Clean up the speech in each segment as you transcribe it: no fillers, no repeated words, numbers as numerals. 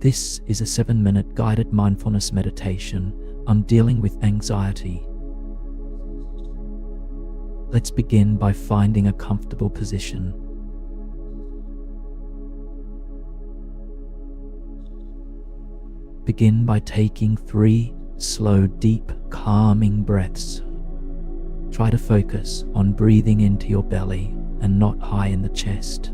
This is a 7-minute guided mindfulness meditation on dealing with anxiety. Let's begin by finding a comfortable position. Begin by taking 3 slow, deep, calming breaths. Try to focus on breathing into your belly and not high in the chest.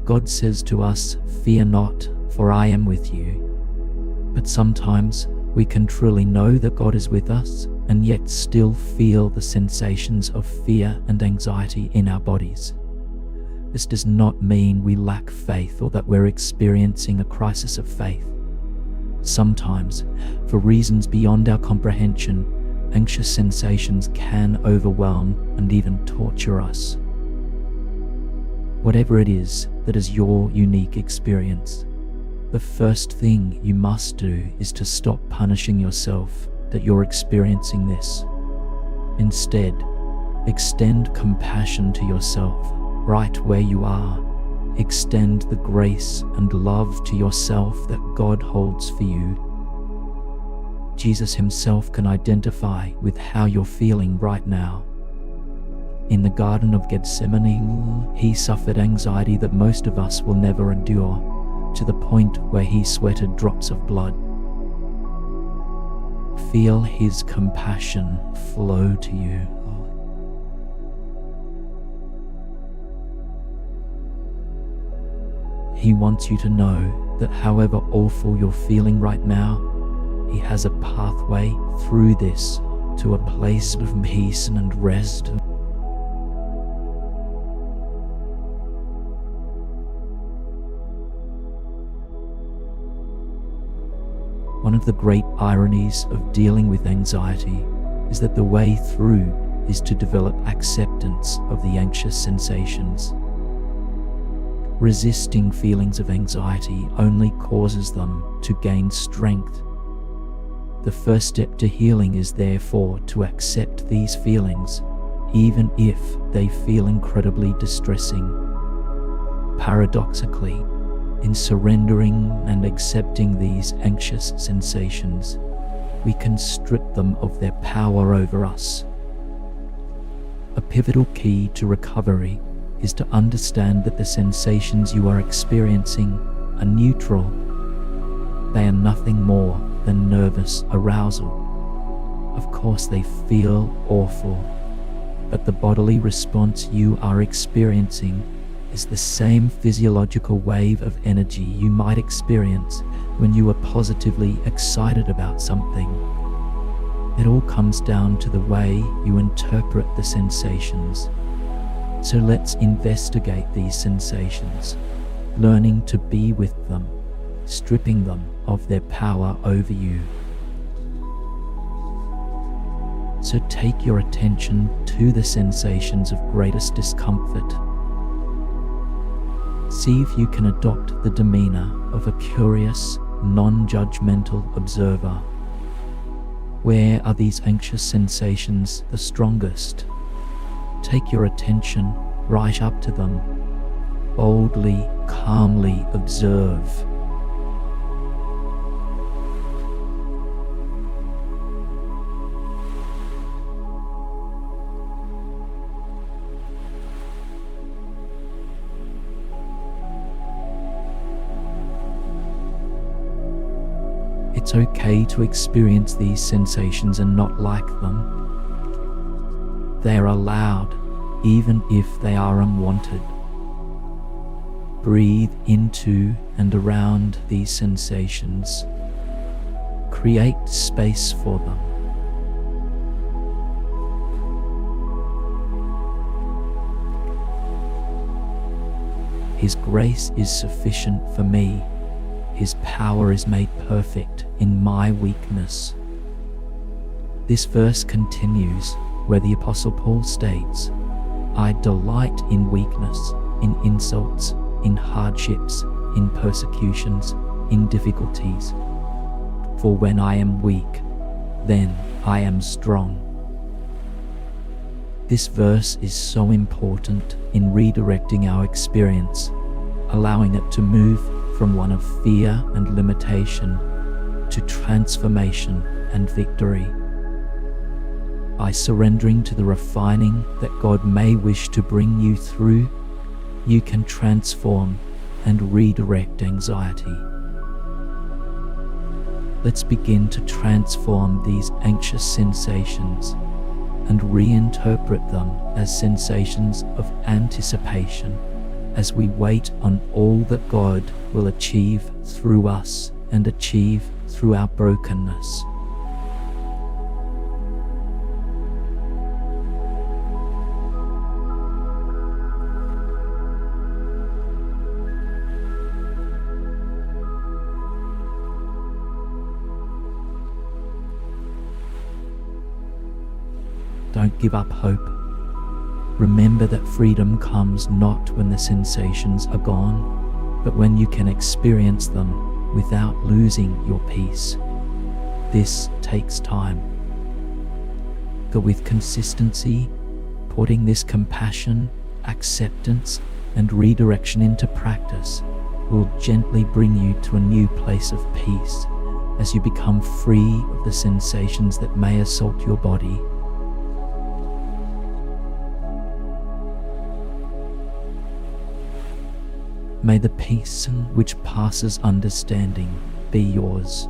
God says to us, "Fear not, for I am with you." But sometimes we can truly know that God is with us and yet still feel the sensations of fear and anxiety in our bodies. This does not mean we lack faith or that we're experiencing a crisis of faith. Sometimes, for reasons beyond our comprehension, anxious sensations can overwhelm and even torture us. Whatever it is that is your unique experience, the first thing you must do is to stop punishing yourself that you're experiencing this. Instead, extend compassion to yourself right where you are. Extend the grace and love to yourself that God holds for you. Jesus himself can identify with how you're feeling right now. In the Garden of Gethsemane, he suffered anxiety that most of us will never endure, to the point where he sweated drops of blood. Feel his compassion flow to you. He wants you to know that however awful you're feeling right now, he has a pathway through this to a place of peace and rest. One of the great ironies of dealing with anxiety is that the way through is to develop acceptance of the anxious sensations. Resisting feelings of anxiety only causes them to gain strength. The first step to healing is therefore to accept these feelings, even if they feel incredibly distressing. Paradoxically, in surrendering and accepting these anxious sensations, we can strip them of their power over us. A pivotal key to recovery is to understand that the sensations you are experiencing are neutral. They are nothing more than nervous arousal. Of course, they feel awful, but the bodily response you are experiencing is the same physiological wave of energy you might experience when you are positively excited about something. It all comes down to the way you interpret the sensations. So let's investigate these sensations, learning to be with them, stripping them of their power over you. So take your attention to the sensations of greatest discomfort. See if you can adopt the demeanor of a curious, non-judgmental observer. Where are these anxious sensations the strongest? Take your attention right up to them. Boldly, calmly observe. It's okay to experience these sensations and not like them. They are allowed, even if they are unwanted. Breathe into and around these sensations. Create space for them. His grace is sufficient for me. His power is made perfect in my weakness. This verse continues where the Apostle Paul states, "I delight in weakness, in insults, in hardships, in persecutions, in difficulties. For when I am weak, then I am strong. This verse is so important in redirecting our experience, allowing it to move from one of fear and limitation to transformation and victory. By surrendering to the refining that God may wish to bring you through, you can transform and redirect anxiety. Let's begin to transform these anxious sensations and reinterpret them as sensations of anticipation as we wait on all that God will achieve through us and achieve through our brokenness. Don't give up hope. Remember that freedom comes not when the sensations are gone, but when you can experience them without losing your peace. This takes time. But with consistency, putting this compassion, acceptance, and redirection into practice will gently bring you to a new place of peace as you become free of the sensations that may assault your body. May the peace which passes understanding be yours.